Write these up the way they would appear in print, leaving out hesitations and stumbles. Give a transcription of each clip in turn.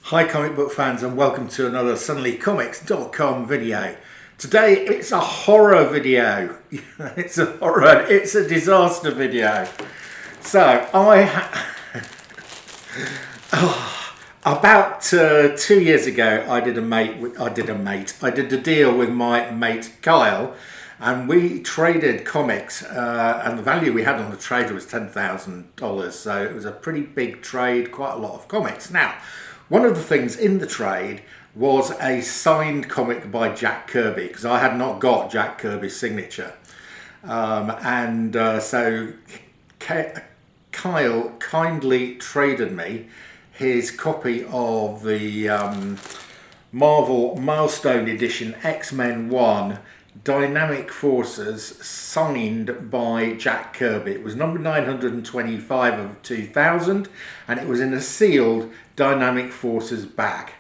Hi comic book fans, and welcome to another SuddenlyComics.com video. Today it's a horror video. It's a disaster video. So about 2 years ago I did a deal with my mate Kyle, and we traded comics, and the value we had on the trade was $10,000, so it was a pretty big trade, quite a lot of comics. Now, one of the things in the trade was a signed comic by Jack Kirby, because I had not got Jack Kirby's signature. So Kyle kindly traded me his copy of the Marvel Milestone Edition X-Men 1 Dynamic Forces, signed by Jack Kirby. It was number 925 of 2000, and it was in a sealed Dynamic Forces bag.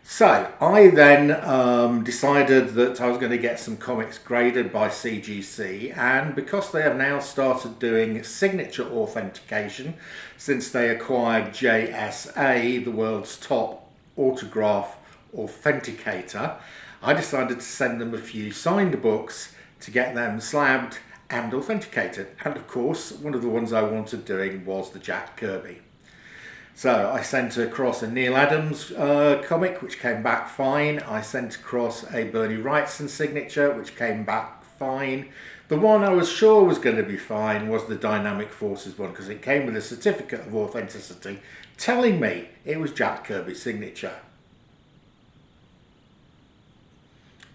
So I then decided that I was going to get some comics graded by CGC, and because they have now started doing signature authentication since they acquired JSA, the world's top autograph authenticator, I decided to send them a few signed books to get them slabbed and authenticated. And of course, one of the ones I wanted doing was the Jack Kirby. So I sent across a Neil Adams comic, which came back fine. I sent across a Bernie Wrightson signature, which came back fine. The one I was sure was going to be fine was the Dynamic Forces one, because it came with a certificate of authenticity telling me it was Jack Kirby's signature.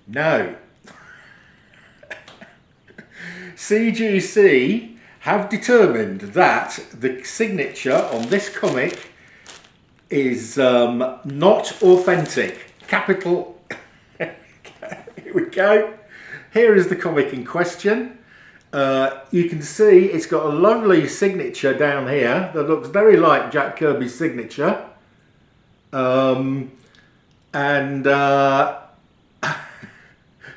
No. CGC have determined that the signature on this comic is not authentic. Capital. Here we go. Here is the comic in question. You can see it's got a lovely signature down here that looks very like Jack Kirby's signature.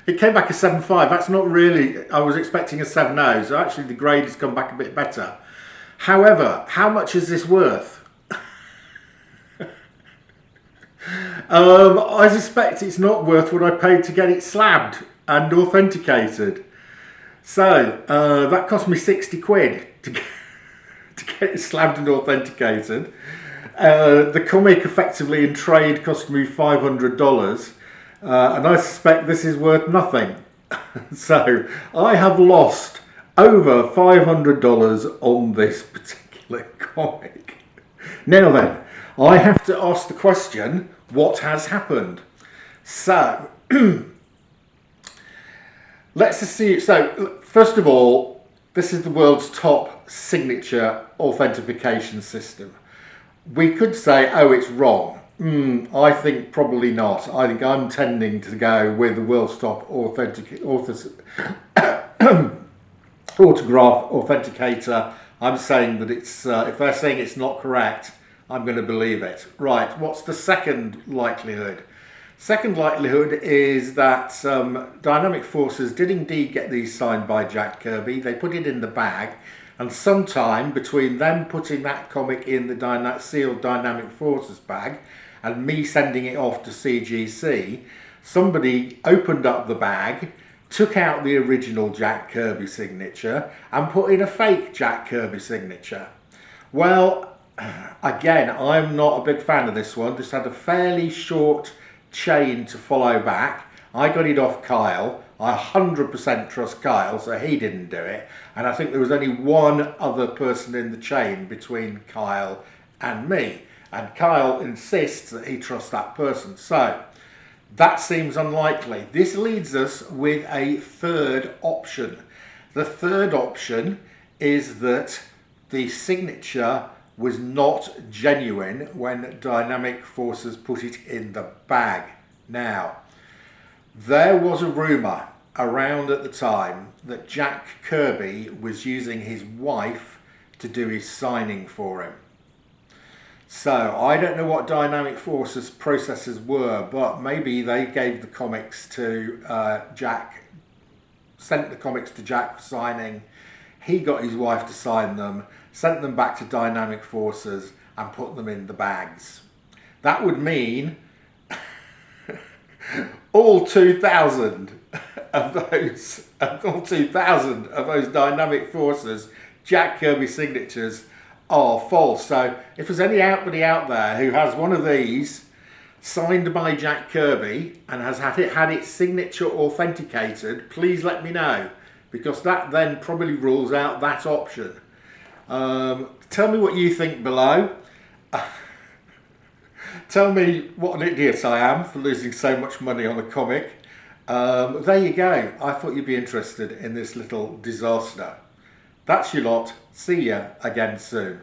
It came back a 7.5. That's not really, I was expecting a 7.0, so actually the grade has come back a bit better. However, how much is this worth? I suspect it's not worth what I paid to get it slabbed and authenticated. So that cost me 60 quid to get it slabbed and authenticated. The comic effectively in trade cost me $500. And I suspect this is worth nothing. So I have lost over $500 on this particular comic. Now then, I have to ask the question, what has happened? So let's see. So first of all, this is the world's top signature authentication system. We could say, oh, it's wrong. I think probably not. I think I'm tending to go with the world's top autograph authenticator. I'm saying that it's, if they're saying it's not correct, I'm going to believe it. Right, what's the second likelihood? Second likelihood is that Dynamic Forces did indeed get these signed by Jack Kirby. They put it in the bag, and sometime between them putting that comic in the sealed Dynamic Forces bag and me sending it off to CGC, somebody opened up the bag, took out the original Jack Kirby signature and put in a fake Jack Kirby signature. Well, again, I'm not a big fan of this one. This had a fairly short chain to follow back. I got it off Kyle. I 100% trust Kyle, so he didn't do it. And I think there was only one other person in the chain between Kyle and me. And Kyle insists that he trusts that person. So that seems unlikely. This leads us with a third option. The third option is that the signature was not genuine when Dynamic Forces put it in the bag. Now, there was a rumour around at the time that Jack Kirby was using his wife to do his signing for him. So I don't know what Dynamic Forces processes were, but maybe they gave the comics to Jack, sent the comics to Jack for signing. He got his wife to sign them, sent them back to Dynamic Forces and put them in the bags. that would mean all 2,000 all 2,000 of those dynamic forces, Jack Kirby signatures, are false. So if there's anybody out there who has one of these signed by Jack Kirby and has had its signature authenticated, please let me know, because that then probably rules out that option. Tell me what you think below. Tell me what an idiot I am for losing so much money on a comic. There you go. I thought you'd be interested in this little disaster. That's your lot. See ya again soon.